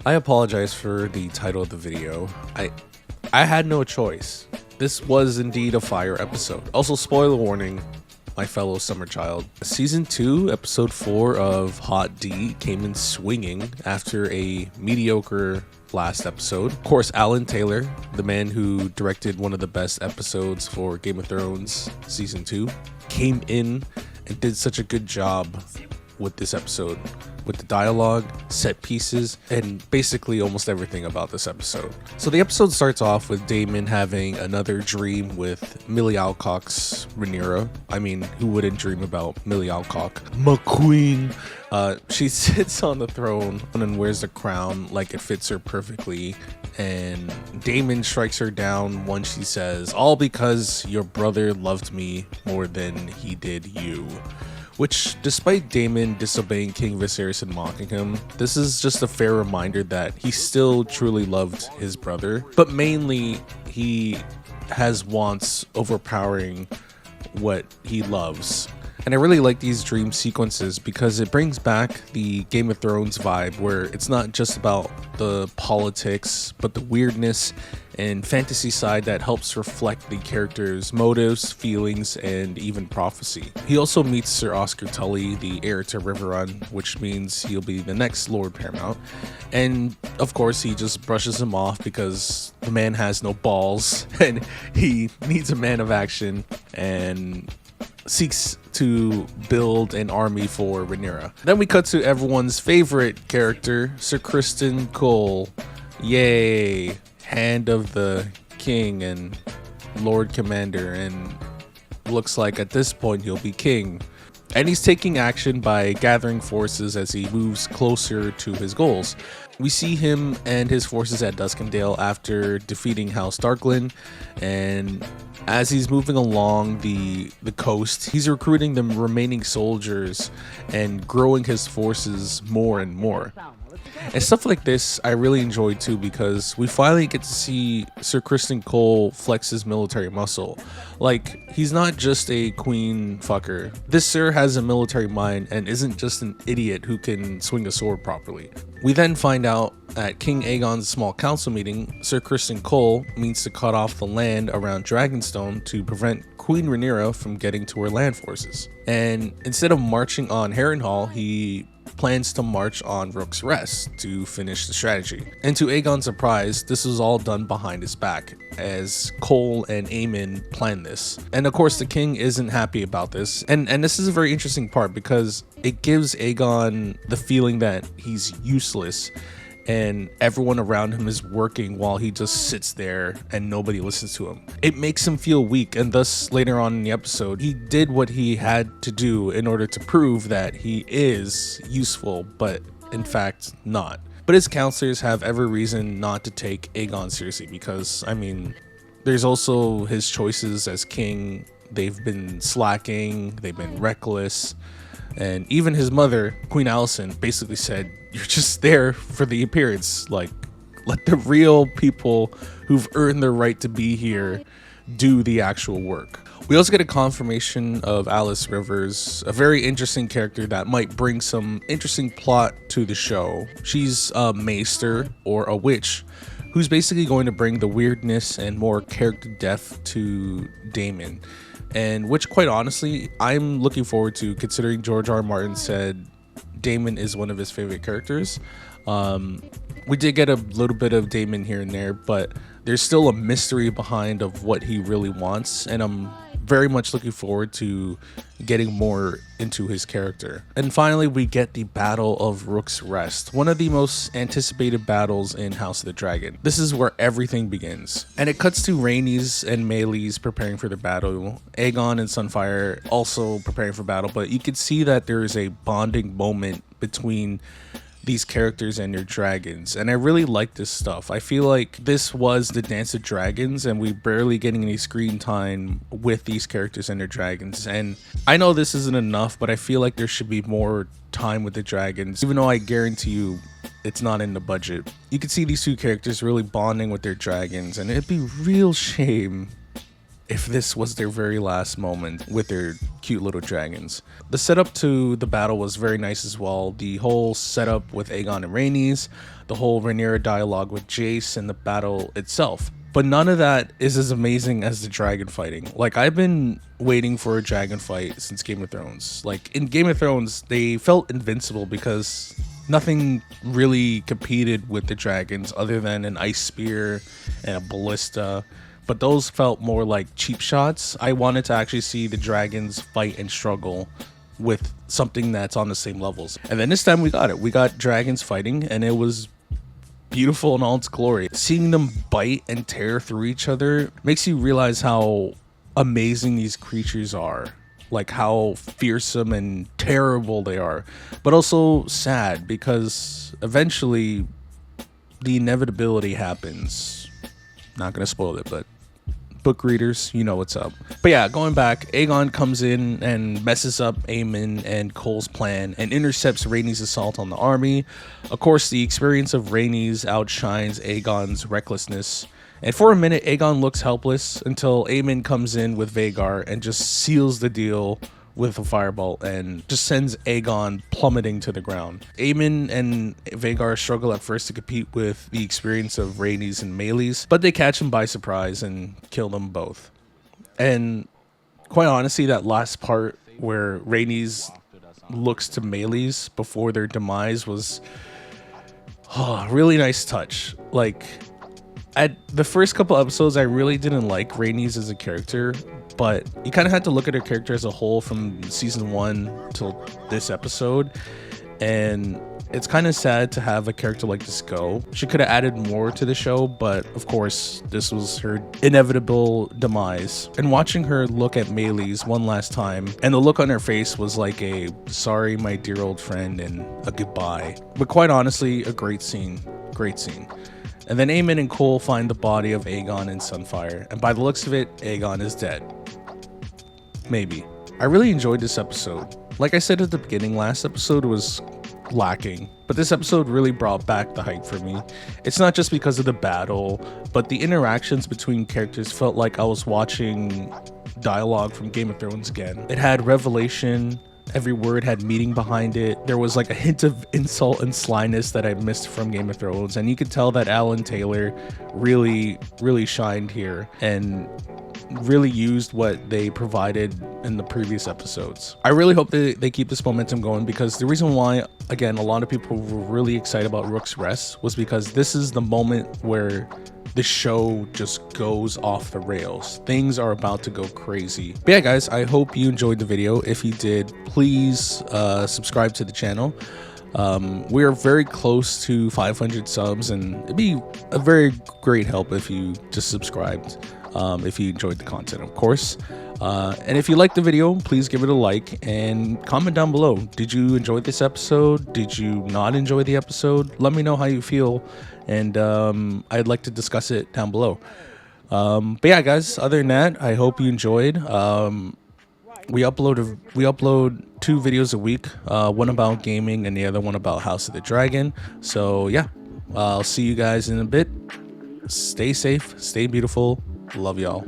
I apologize for the title of the video. I had no choice. This was indeed a fire episode. Also, spoiler warning, my fellow summer child. Season 2, episode 4 of Hot D came in swinging after a mediocre last episode. Of course, Alan Taylor, the man who directed one of the best episodes for Game of Thrones Season 2, came in and did such a good job with this episode, with the dialogue, set pieces, and basically almost everything about this episode. So the episode starts off with Daemon having another dream with Millie Alcock's Rhaenyra. I mean, who wouldn't dream about Millie Alcock? My queen! She sits on the throne and wears the crown like it fits her perfectly, and Daemon strikes her down when she says, "All because your brother loved me more than he did you." Which, despite Daemon disobeying King Viserys and mocking him, this is just a fair reminder that he still truly loved his brother, but mainly he has wants overpowering what he loves. And I really like these dream sequences because it brings back the Game of Thrones vibe, where it's not just about the politics, but the weirdness and fantasy side that helps reflect the character's motives, feelings, and even prophecy. He also meets Sir Oscar Tully, the heir to Riverrun, which means he'll be the next Lord Paramount. And of course, he just brushes him off because the man has no balls and he needs a man of action and seeks to build an army for Rhaenyra. Then we cut to everyone's favorite character, Sir Criston Cole. Yay! Hand of the King and Lord Commander, and looks like at this point he'll be king. And he's taking action by gathering forces as he moves closer to his goals. We see him and his forces at Duskendale after defeating House Darkland, and as he's moving along the coast, he's recruiting the remaining soldiers and growing his forces more and more. And stuff like this I really enjoy too, because we finally get to see Sir Criston Cole flex his military muscle. Like, he's not just a queen fucker. This sir has a military mind and isn't just an idiot who can swing a sword properly. We then find out at King Aegon's small council meeting, Sir Criston Cole means to cut off the land around Dragonstone to prevent Queen Rhaenyra from getting to her land forces. And instead of marching on Harrenhal, he plans to march on Rook's Rest to finish the strategy. And to Aegon's surprise, this was all done behind his back, as Cole and Aemon planned this. And of course, the king isn't happy about this. And this is a very interesting part because it gives Aegon the feeling that he's useless and everyone around him is working while he just sits there and nobody listens to him. It makes him feel weak, and thus later on in the episode, he did what he had to do in order to prove that he is useful, but in fact not. But his counselors have every reason not to take Aegon seriously because, I mean, there's also his choices as king. They've been slacking, they've been reckless, and even his mother, Queen Alicent, basically said, "You're just there for the appearance. Like, let the real people who've earned their right to be here do the actual work." We also get a confirmation of Alice Rivers, a very interesting character that might bring some interesting plot to the show. She's a maester, or a witch, who's basically going to bring the weirdness and more character depth to Daemon. And which, quite honestly, I'm looking forward to, considering George R. R. Martin said Daemon is one of his favorite characters. We did get a little bit of Daemon here and there, but there's still a mystery behind of what he really wants, and I'm very much looking forward to getting more into his character. And finally, we get the Battle of Rook's Rest, one of the most anticipated battles in House of the Dragon. This is where everything begins. And it cuts to Rhaenys and Meleys preparing for the battle, Aegon and Sunfire also preparing for battle, but you can see that there is a bonding moment between these characters and their dragons, and I really like this stuff. I feel like this was the Dance of Dragons, and we barely getting any screen time with these characters and their dragons. And I know this isn't enough, but I feel like there should be more time with the dragons, even though I guarantee you it's not in the budget. You can see these two characters really bonding with their dragons, and it'd be real shame if this was their very last moment with their cute little dragons. The setup to the battle was very nice as well. The whole setup with Aegon and Rhaenys, the whole Rhaenyra dialogue with Jace, and the battle itself. But none of that is as amazing as the dragon fighting. Like, I've been waiting for a dragon fight since Game of Thrones. Like, in Game of Thrones, they felt invincible because nothing really competed with the dragons other than an ice spear and a ballista. But those felt more like cheap shots. I wanted to actually see the dragons fight and struggle with something that's on the same levels. And then this time we got it. We got dragons fighting, and it was beautiful in all its glory. Seeing them bite and tear through each other makes you realize how amazing these creatures are. Like how fearsome and terrible they are. But also sad, because eventually the inevitability happens. Not gonna spoil it, but book readers, you know what's up. But yeah, going back, Aegon comes in and messes up Aemon and Cole's plan and intercepts Rhaenys' assault on the army. Of course, the experience of Rhaenys outshines Aegon's recklessness. And for a minute, Aegon looks helpless until Aemon comes in with Vhagar and just seals the deal with a firebolt and just sends Aegon plummeting to the ground. Aemon and Vhagar struggle at first to compete with the experience of Rhaenys and Meleys, but they catch him by surprise and kill them both. And quite honestly, that last part where Rhaenys looks to Meleys before their demise was really nice touch. Like, at the first couple episodes, I really didn't like Rhaenys as a character, but you kind of had to look at her character as a whole from season 1 till this episode, and it's kind of sad to have a character like this go. She could have added more to the show, but of course, this was her inevitable demise. And watching her look at Meleys one last time, and the look on her face was like a sorry, my dear old friend, and a goodbye. But quite honestly, a great scene. Great scene. And then Aemon and Cole find the body of Aegon in Sunfire, and by the looks of it, Aegon is dead. Maybe. I really enjoyed this episode. Like I said at the beginning, last episode was lacking, but this episode really brought back the hype for me. It's not just because of the battle, but the interactions between characters felt like I was watching dialogue from Game of Thrones again. It had revelation. Every word had meaning behind it. There was like a hint of insult and slyness that I missed from Game of Thrones, and you could tell that Alan Taylor really shined here and really used what they provided in the previous episodes. I really hope they keep this momentum going, because the reason why, again, a lot of people were really excited about Rook's Rest was because this is the moment where the show just goes off the rails. Things are about to go crazy. But yeah, guys, I hope you enjoyed the video. If you did, please subscribe to the channel. We are very close to 500 subs, and it'd be a very great help if you just subscribed, if you enjoyed the content, of course. And if you liked the video, please give it a like and comment down below. Did you enjoy this episode? Did you not enjoy the episode? Let me know how you feel, and I'd like to discuss it down below. But yeah, guys, other than that, I hope you enjoyed. We upload 2 videos a week, one about gaming and the other one about House of the Dragon. So yeah, I'll see you guys in a bit. Stay safe, stay beautiful. Love y'all.